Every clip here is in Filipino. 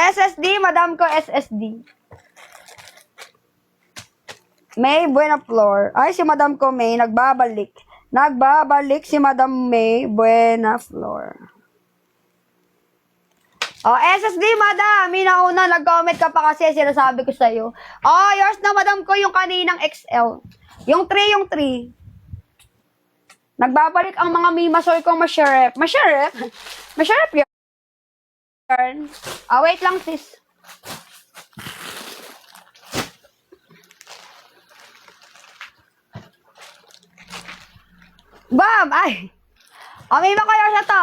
SSD, madam ko, SSD. May Buena Flor. Ay, si Madam ko May, nagbabalik. Nagbabalik si Madam May Buena Flor. Oh, SSD, Madam. Minauna, nag-comment ka pa kasi sinasabi ko sa'yo. Oh, yours na, Madam ko, yung kaninang XL. Yung 3. Nagbabalik ang mga mimasoy ko, masyarep. Masyarep? Masyarep yarn. Ah, wait lang, sis. Bam! Ay! May makayor sa to.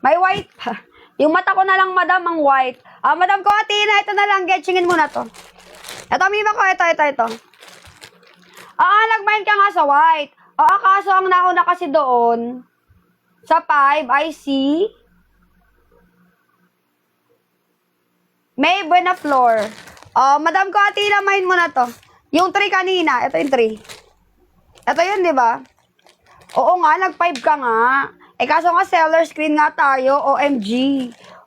May white pa. Yung mata ko na lang, madam, ang white. Madam ko, Atina, ito na lang. Getchingin mo na to. Ito, mima ko. Ito. Nag-mind ka nga sa white. Kaso ang nauna kasi doon, sa 5, I see May Buena Flor. Madam ko, Atina, mind mo na to. Yung 3 kanina. Ito yung 3. Ito yun, di ba? Oo nga, nag-5 ka nga. Kaso nga, seller screen nga tayo. OMG.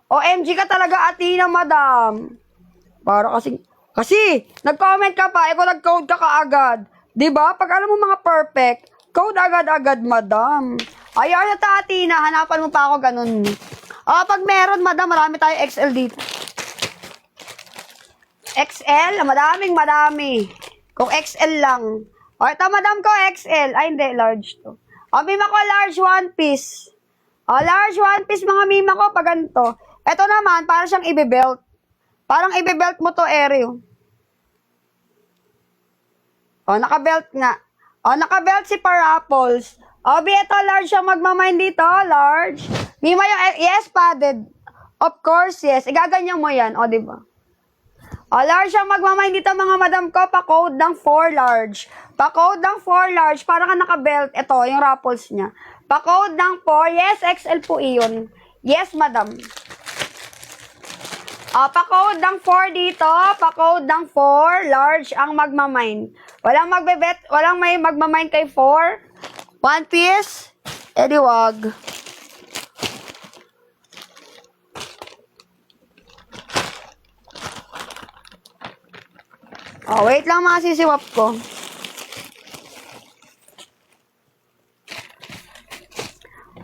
OMG ka talaga, Atina, madam. Para kasi, nag-comment ka pa, kung nag-code ka kaagad. Diba? Pag alam mo mga perfect, code agad-agad, madam. Ayaw na ta, Atina, hanapan mo pa ako ganun. Pag meron, madam, marami tayo XL dito. XL? Madami. Kung XL lang. Ito, madam ko, XL. Ay, hindi, large to. Mima ko, large one piece. Large one piece, mga mima ko, pag ganito. Ito naman, para siyang ibibelt. Parang ibibelt mo to, Aereo. Nakabelt nga. Nakabelt si Parapples. Ito, large siyang magmamain dito, large. Mima yung, yes, padded. Of course, yes. Igaganyan mo yan, diba? Large siyang magmamain dito, mga madam ko, pa-code ng 4 large. Pa-code ng 4 large, para ka nakabelt. Ito, yung raffles niya. Pa-code ng 4, yes, XL po iyon. Yes, madam. Pa-code ng 4 dito, pa-code ng 4, large ang magmamain. Walang may magmamain kay 4. One piece, edi wag. Wait lang, mga sisiwap ko.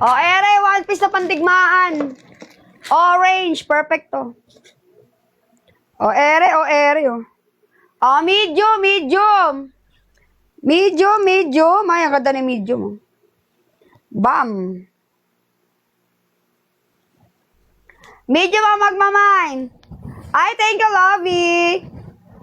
Ere, one piece na pandigmaan. Orange, perfecto. Ere. Medium. Ay, ang ganda ni medium. Bam. Medium ang magmamine. Ay, thank you, Lovey.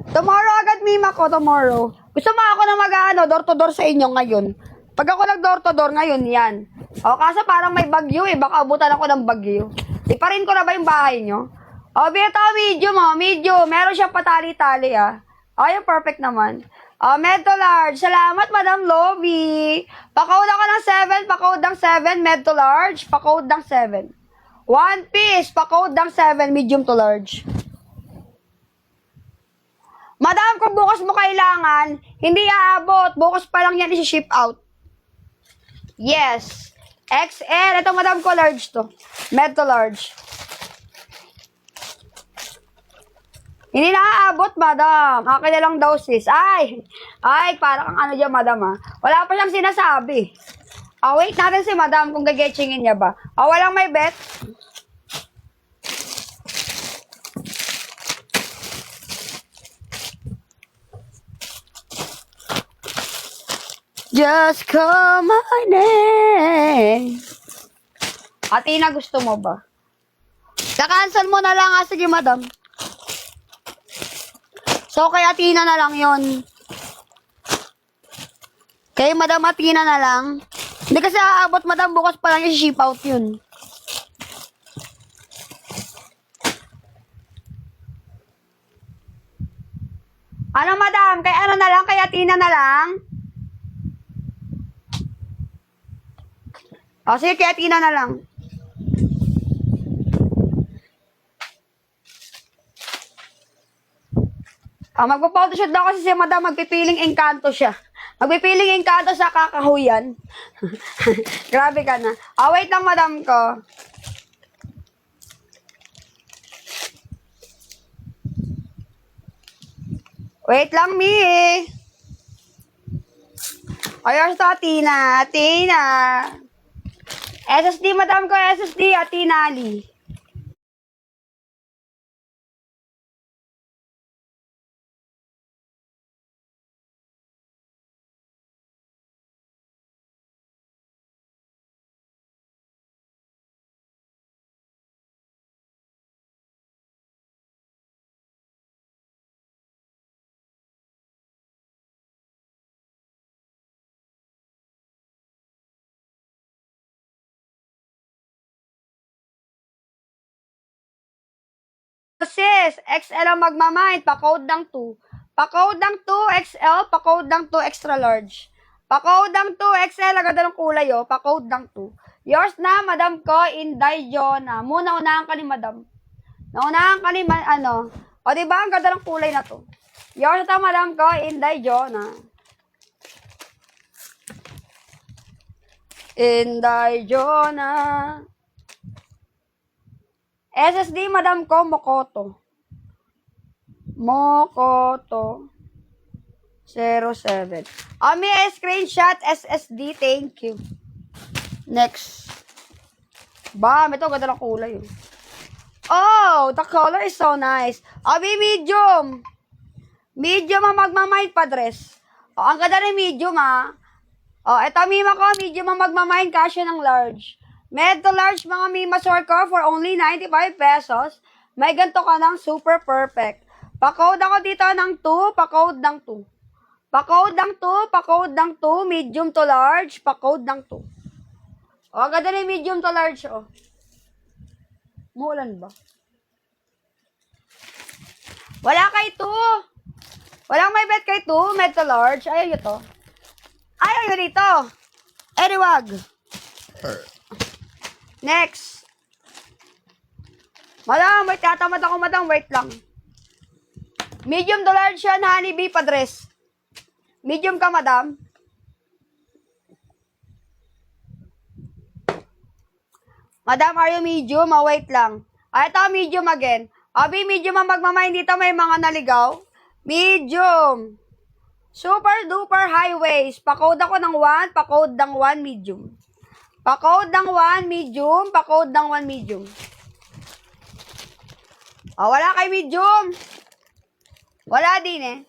Tomorrow agad, mima ko, tomorrow. Gusto mo ako na door to door sa inyo ngayon? Pag ako nag-door to door ngayon, yan. Kaso parang may bagyo baka abutan ako ng bagyo. Iparin ko na ba yung bahay nyo? Bito, medium. Meron siyang patali-tali, yung perfect naman. Med to large. Salamat, Madam Lovey. Pa-code ako ng 7, pa-code ng 7, med to large, pa-code ng 7. One piece, pa-code ng 7, medium to large. Madam, kung bukas mo kailangan, hindi aabot. Bukas pa lang yan isi-ship out. Yes. XL. Ito, madam ko, large to. Med to large. Hindi na aabot, madam. Akin na lang daw, sis. Ay, parang ano dyan, madam, Wala pa siyang sinasabi. Wait natin si madam kung gagetchingin niya ba. Walang may bet. Just call my name. Atina, gusto mo ba? Kakancel mo na lang, sige, madam. So, kay Atina na lang yon. Kay Madam Atina na lang. Hindi kasi aabot, madam, bukas pa lang i-ship out yun. Ano, madam? Kay ano na lang? Kay Atina na lang? Sige, kay Atina na lang. Magpo-photoshoot daw kasi si madam, magpipiling engkanto siya. Magpipiling engkanto sa kakahuyan. Grabe ka na. Wait lang, madam ko. Wait lang, Mi. Ayos to, Athena. Athena. SSD, madam ko, SSD, Athena Ali. Sis, XL ang magmamind, pa-code ng 2. Pa-code ng 2 XL, pa-code ng 2 extra large. Pa-code ng 2 XL, agad ng kulay oh, pa-code ng 2. Yours na, madam ko, Inday Jona. Muna, unahan ka ni madam. Naunahan ka ni, ano. O, diba, ang ganda ng kulay na to. Yours na, madam ko, Inday Jona. Inday Jona. SSD, madam ko, Mokoto. Mokoto 07. May screenshot SSD, thank you. Next. Bam, ito ganda ng kulay. Oh, the color is so nice. Medium. Medium ang magmamind pa-dress. Ang ganda ng medium ito mima ko, medium ang magmamind kasya ng large. Med to large mga mima sore ko for only 95 pesos. May ganito ka ng super perfect. Pa-code ako dito ng 2, pa-code ng 2. Pa-code ng 2, pa-code ng 2, medium to large, pa-code ng 2. Ganda na yung medium to large, Muulan ba? Wala kay 2. Walang may bet kay 2, med to large. Ayaw yun to. Ayaw yun dito. Eriwag. Next. Madam, wait, tatamad ako, madam. Wait lang. Medium to large yan, honeybee pa-dress. Medium ka, madam. Madam, are you medium? Wait lang. Ito, medium again. Medium ang magmamind dito. May mga naligaw. Medium. Super duper high waist. Pa-code ako ng 1, pa-code ng 1 medium. Pa-code ng 1 medium, pa-code ng 1 medium. Wala kay medium. Wala din